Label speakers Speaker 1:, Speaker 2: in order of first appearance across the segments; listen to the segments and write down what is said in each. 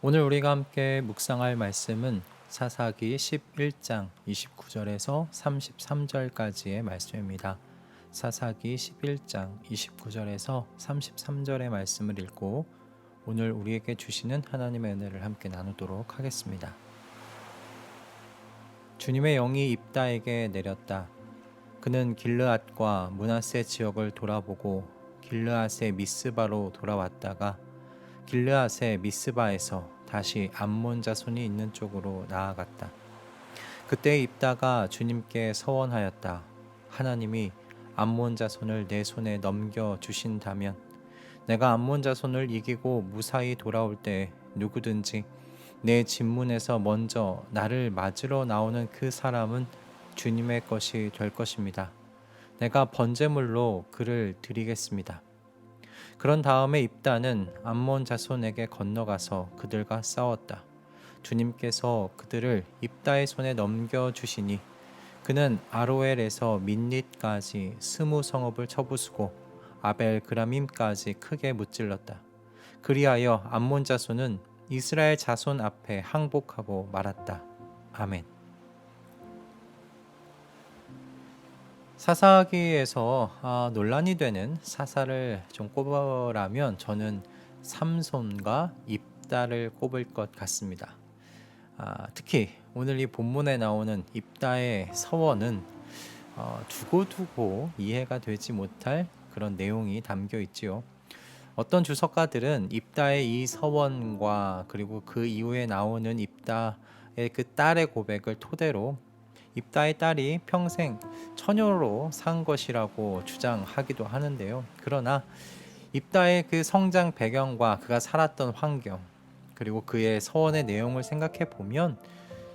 Speaker 1: 오늘 우리가 함께 묵상할 말씀은 사사기 11장 29절에서 33절까지의 말씀입니다. 사사기 11장 29절에서 33절의 말씀을 읽고 오늘 우리에게 주시는 하나님의 은혜를 함께 나누도록 하겠습니다. 주님의 영이 입다에게 내렸다. 그는 길르앗과 므낫세 지역을 돌아보고 길르앗의 미스바로 돌아왔다가 길르앗의 미스바에서 다시 암몬 자손이 있는 쪽으로 나아갔다. 그때 입다가 주님께 서원하였다. 하나님이 암몬 자손을 내 손에 넘겨 주신다면 내가 암몬 자손을 이기고 무사히 돌아올 때 누구든지 내 진문에서 먼저 나를 맞으러 나오는 그 사람은 주님의 것이 될 것입니다. 내가 번제물로 그를 드리겠습니다. 그런 다음에 입다는 암몬 자손에게 건너가서 그들과 싸웠다. 주님께서 그들을 입다의 손에 넘겨주시니 그는 아로엘에서 민릿까지 20성읍을 쳐부수고 아벨 그라밈까지 크게 무찔렀다. 그리하여 암몬 자손은 이스라엘 자손 앞에 항복하고 말았다. 아멘. 사사기에서 논란이 되는 사사를 좀 꼽으라면 저는 삼손과 입다를 꼽을 것 같습니다. 특히 오늘 이 본문에 나오는 입다의 서원은 두고두고 이해가 되지 못할 그런 내용이 담겨 있지요. 어떤 주석가들은 입다의 이 서원과 그리고 그 이후에 나오는 입다의 그 딸의 고백을 토대로 입다의 딸이 평생 처녀로 산 것이라고 주장하기도 하는데요. 그러나 입다의 그 성장 배경과 그가 살았던 환경 그리고 그의 서원의 내용을 생각해 보면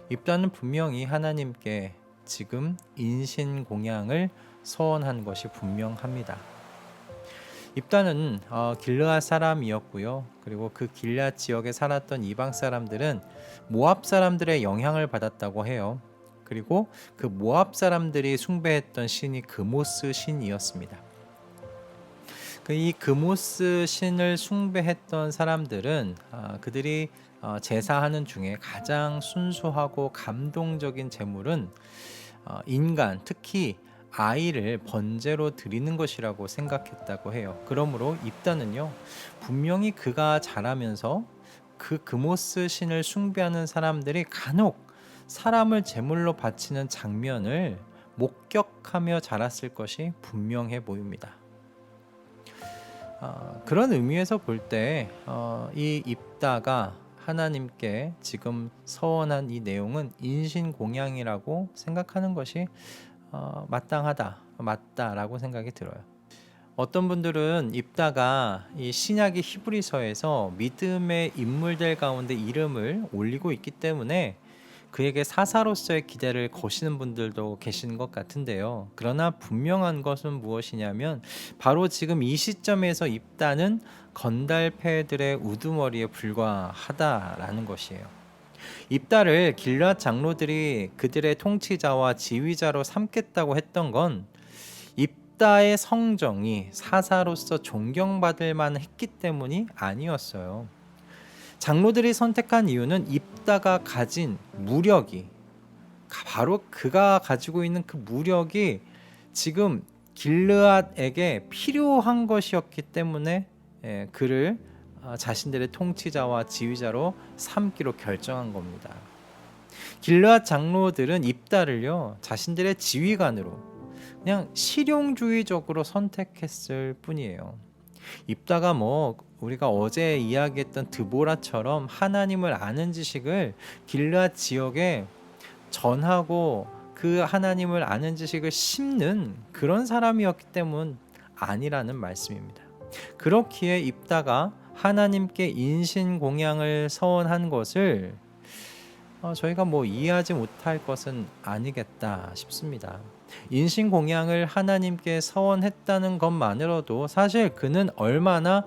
Speaker 1: 입다는 분명히 하나님께 지금 인신공양을 서원한 것이 분명합니다. 입다는 길르앗 사람이었고요. 그리고 그 길르앗 지역에 살았던 이방 사람들은 모압 사람들의 영향을 받았다고 해요. 그리고 그 모압 사람들이 숭배했던 신이 그모스 신이었습니다. 이 그모스 신을 숭배했던 사람들은 그들이 제사하는 중에 가장 순수하고 감동적인 제물은 인간, 특히 아이를 번제로 드리는 것이라고 생각했다고 해요. 그러므로 입다는요, 분명히 그가 자라면서 그 그모스 신을 숭배하는 사람들이 간혹 사람을 제물로 바치는 장면을 목격하며 자랐을 것이 분명해 보입니다. 그런 의미에서 볼 때 이 입다가 하나님께 지금 서원한 이 내용은 인신공양이라고 생각하는 것이 맞다라고 생각이 들어요. 어떤 분들은 입다가 이 신약의 히브리서에서 믿음의 인물들 가운데 이름을 올리고 있기 때문에 그에게 사사로서의 기대를 거시는 분들도 계시는 것 같은데요. 그러나 분명한 것은 무엇이냐면 바로 지금 이 시점에서 입다는 건달패들의 우두머리에 불과하다라는 것이에요. 입다를 길르앗 장로들이 그들의 통치자와 지휘자로 삼겠다고 했던 건 입다의 성정이 사사로서 존경받을 만했기 때문이 아니었어요. 장로들이 선택한 이유는 입다가 가진 무력이 바로 그가 가지고 있는 그 무력이 지금 길르앗에게 필요한 것이었기 때문에 그를 자신들의 통치자와 지휘자로 삼기로 결정한 겁니다. 길르앗 장로들은 입다를요 자신들의 지휘관으로 그냥 실용주의적으로 선택했을 뿐이에요. 입다가 우리가 어제 이야기했던 드보라처럼 하나님을 아는 지식을 길르앗 지역에 전하고 그 하나님을 아는 지식을 심는 그런 사람이었기 때문 아니라는 말씀입니다. 그렇기에 입다가 하나님께 인신공양을 서원한 것을 저희가 이해하지 못할 것은 아니겠다 싶습니다. 인신공양을 하나님께 서원했다는 것만으로도 사실 그는 얼마나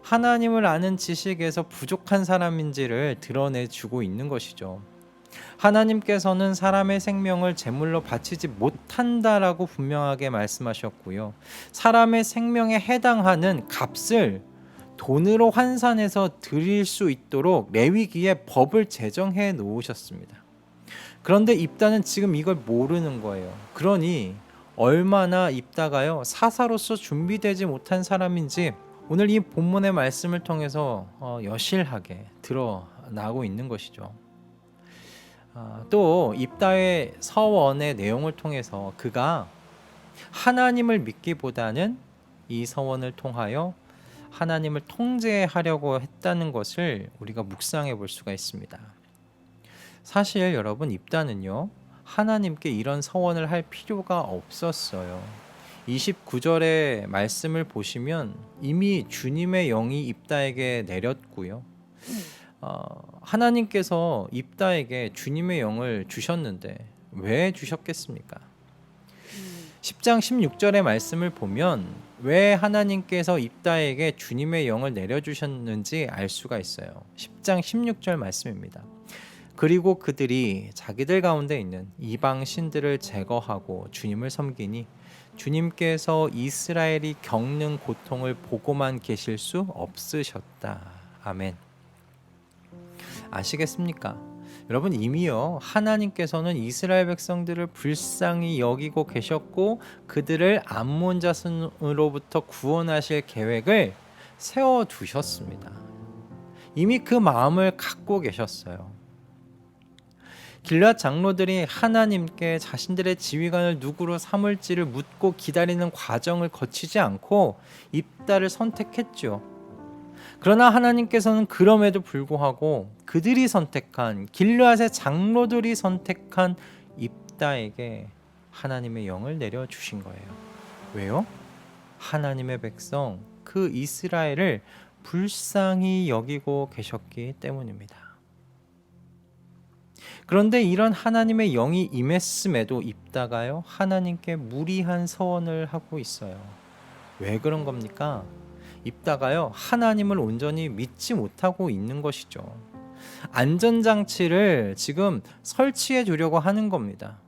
Speaker 1: 하나님을 아는 지식에서 부족한 사람인지를 드러내주고 있는 것이죠. 하나님께서는 사람의 생명을 제물로 바치지 못한다라고 분명하게 말씀하셨고요. 사람의 생명에 해당하는 값을 돈으로 환산해서 드릴 수 있도록 레위기에 법을 제정해 놓으셨습니다. 그런데 입다는 지금 이걸 모르는 거예요. 그러니 얼마나 입다가요 사사로서 준비되지 못한 사람인지 오늘 이 본문의 말씀을 통해서 여실하게 드러나고 있는 것이죠. 또 입다의 서원의 내용을 통해서 그가 하나님을 믿기보다는 이 서원을 통하여 하나님을 통제하려고 했다는 것을 우리가 묵상해 볼 수가 있습니다. 사실 여러분 입다는요 하나님께 이런 서원을 할 필요가 없었어요. 29절의 말씀을 보시면 이미 주님의 영이 입다에게 내렸고요. 하나님께서 입다에게 주님의 영을 주셨는데 왜 주셨겠습니까? 10장 16절의 말씀을 보면 왜 하나님께서 입다에게 주님의 영을 내려주셨는지 알 수가 있어요. 10장 16절 말씀입니다. 그리고 그들이 자기들 가운데 있는 이방 신들을 제거하고 주님을 섬기니 주님께서 이스라엘이 겪는 고통을 보고만 계실 수 없으셨다. 아멘. 아시겠습니까? 여러분 이미요 하나님께서는 이스라엘 백성들을 불쌍히 여기고 계셨고 그들을 암몬 자손으로부터 구원하실 계획을 세워두셨습니다. 이미 그 마음을 갖고 계셨어요. 길앗 장로들이 하나님께 자신들의 지휘관을 누구로 삼을지를 묻고 기다리는 과정을 거치지 않고 입다를 선택했죠. 그러나 하나님께서는 그럼에도 불구하고 그들이 선택한 길르앗의 장로들이 선택한 입다에게 하나님의 영을 내려주신 거예요. 왜요? 하나님의 백성 그 이스라엘을 불쌍히 여기고 계셨기 때문입니다. 그런데 이런 하나님의 영이 임했음에도 입다가요 하나님께 무리한 서원을 하고 있어요. 왜 그런 겁니까? 입다가요 하나님을 온전히 믿지 못하고 있는 것이죠. 안전장치를 지금 설치해 두려고 하는 겁니다.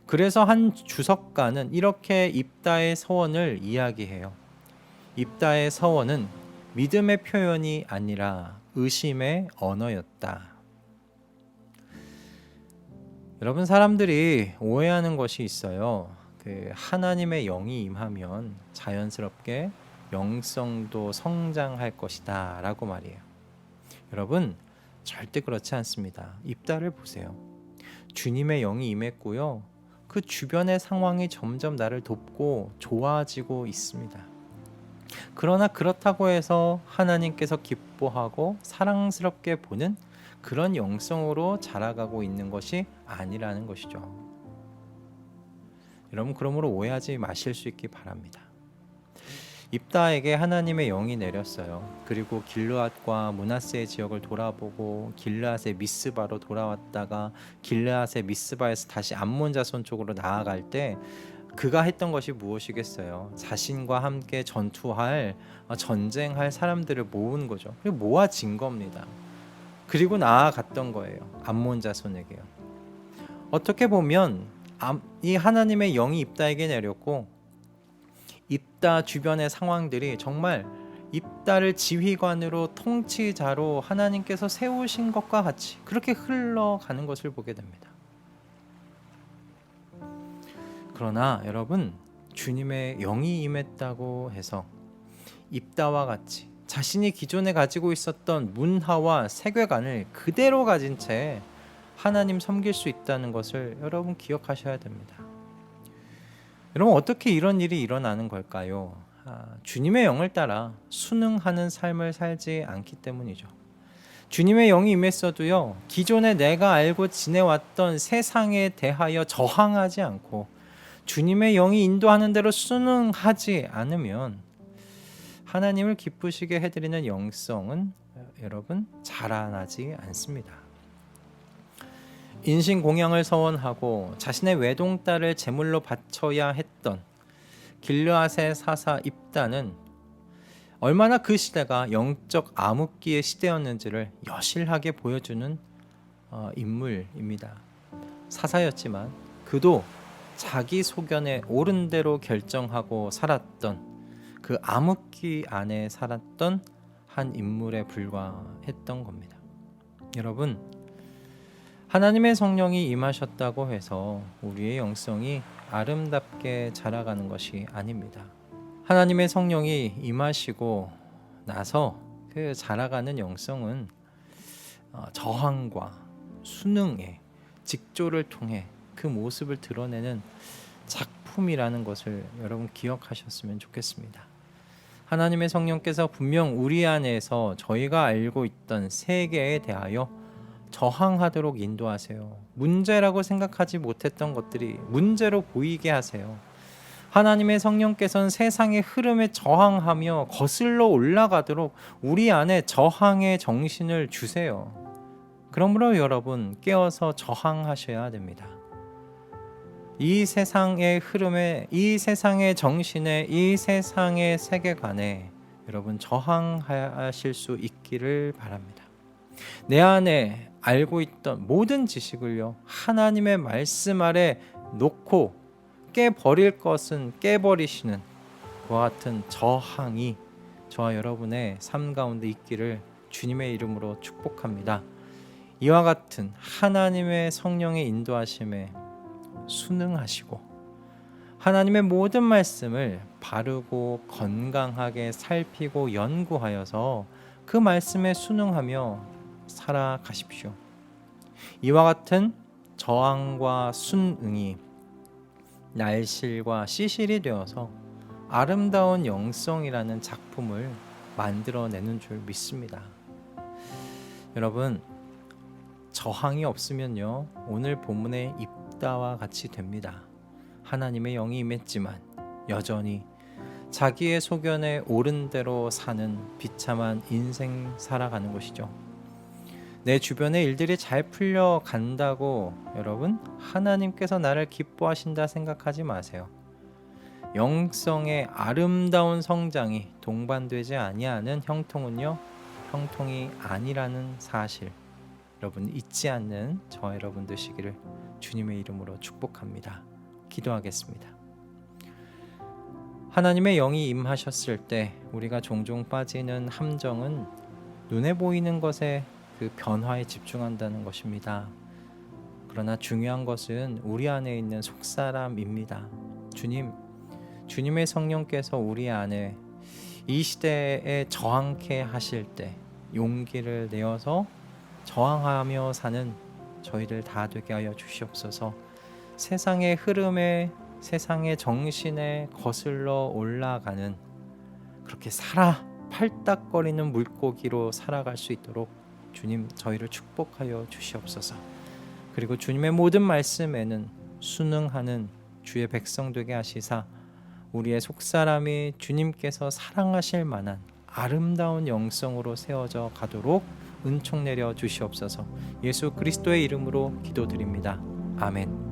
Speaker 1: 그래서 한 주석가는 이렇게 입다의 서원을 이야기해요. 입다의 서원은 믿음의 표현이 아니라 의심의 언어였다. 여러분 사람들이 오해하는 것이 있어요. 하나님의 영이 임하면 자연스럽게 영성도 성장할 것이다 라고 말이에요. 여러분 절대 그렇지 않습니다. 입다를 보세요. 주님의 영이 임했고요. 그 주변의 상황이 점점 나를 돕고 좋아지고 있습니다. 그러나 그렇다고 해서 하나님께서 기뻐하고 사랑스럽게 보는 그런 영성으로 자라가고 있는 것이 아니라는 것이죠. 여러분 그러므로 오해하지 마실 수 있기 바랍니다. 입다에게 하나님의 영이 내렸어요. 그리고 길르앗과 므낫세의 지역을 돌아보고 길르앗의 미스바로 돌아왔다가 길르앗의 미스바에서 다시 암몬 자손 쪽으로 나아갈 때 그가 했던 것이 무엇이겠어요? 자신과 함께 전쟁할 사람들을 모은 거죠. 그리고 모아진 겁니다. 그리고 나아갔던 거예요. 암몬 자손에게요. 어떻게 보면 이 하나님의 영이 입다에게 내렸고 입다 주변의 상황들이 정말 입다를 지휘관으로 통치자로 하나님께서 세우신 것과 같이 그렇게 흘러가는 것을 보게 됩니다. 그러나 여러분 주님의 영이 임했다고 해서 입다와 같이 자신이 기존에 가지고 있었던 문화와 세계관을 그대로 가진 채 하나님 섬길 수 있다는 것을 여러분 기억하셔야 됩니다. 여러분 어떻게 이런 일이 일어나는 걸까요? 주님의 영을 따라 순응하는 삶을 살지 않기 때문이죠. 주님의 영이 임했어도요 기존에 내가 알고 지내왔던 세상에 대하여 저항하지 않고 주님의 영이 인도하는 대로 순응하지 않으면 하나님을 기쁘시게 해드리는 영성은 여러분 자라나지 않습니다. 인신공양을 서원하고 자신의 외동딸을 제물로 바쳐야 했던 길르앗의 사사 입다는 얼마나 그 시대가 영적 암흑기의 시대였는지를 여실하게 보여주는 인물입니다. 사사였지만 그도 자기 소견에 옳은 대로 결정하고 살았던 그 암흑기 안에 살았던 한 인물에 불과했던 겁니다. 여러분, 하나님의 성령이 임하셨다고 해서 우리의 영성이 아름답게 자라가는 것이 아닙니다. 하나님의 성령이 임하시고 나서 그 자라가는 영성은 저항과 순응의 직조를 통해 그 모습을 드러내는 작품이라는 것을 여러분 기억하셨으면 좋겠습니다. 하나님의 성령께서 분명 우리 안에서 저희가 알고 있던 세계에 대하여 저항하도록 인도하세요. 문제라고 생각하지 못했던 것들이 문제로 보이게 하세요. 하나님의 성령께서는 세상의 흐름에 저항하며 거슬러 올라가도록 우리 안에 저항의 정신을 주세요. 그러므로 여러분 깨어서 저항하셔야 됩니다. 이 세상의 흐름에, 이 세상의 정신에, 이 세상의 세계관에 여러분 저항하실 수 있기를 바랍니다. 내 안에 알고 있던 모든 지식을요 하나님의 말씀 아래 놓고 깨버릴 것은 깨버리시는 그와 같은 저항이 저와 여러분의 삶 가운데 있기를 주님의 이름으로 축복합니다. 이와 같은 하나님의 성령의 인도하심에 순응하시고 하나님의 모든 말씀을 바르고 건강하게 살피고 연구하여서 그 말씀에 순응하며 살아가십시오. 이와 같은 저항과 순응이 날실과 씨실이 되어서 아름다운 영성이라는 작품을 만들어내는 줄 믿습니다. 여러분, 저항이 없으면요 오늘 본문의 입다와 같이 됩니다. 하나님의 영이 임했지만 여전히 자기의 소견에 옳은 대로 사는 비참한 인생 살아가는 것이죠. 내 주변의 일들이 잘 풀려간다고 여러분 하나님께서 나를 기뻐하신다 생각하지 마세요. 영성의 아름다운 성장이 동반되지 아니하는 형통은요 형통이 아니라는 사실 여러분 잊지 않는 저와 여러분 되시기를 주님의 이름으로 축복합니다. 기도하겠습니다. 하나님의 영이 임하셨을 때 우리가 종종 빠지는 함정은 눈에 보이는 것에 그 변화에 집중한다는 것입니다. 그러나 중요한 것은 우리 안에 있는 속사람입니다. 주님의 성령께서 우리 안에 이 시대에 저항케 하실 때 용기를 내어서 저항하며 사는 저희들 다 되게 하여 주시옵소서. 세상의 흐름에 세상의 정신에 거슬러 올라가는 그렇게 팔딱거리는 물고기로 살아갈 수 있도록 주님 저희를 축복하여 주시옵소서. 그리고 주님의 모든 말씀에는 순응하는 주의 백성 되게 하시사 우리의 속사람이 주님께서 사랑하실 만한 아름다운 영성으로 세워져 가도록 은총 내려 주시옵소서. 예수 그리스도의 이름으로 기도드립니다. 아멘.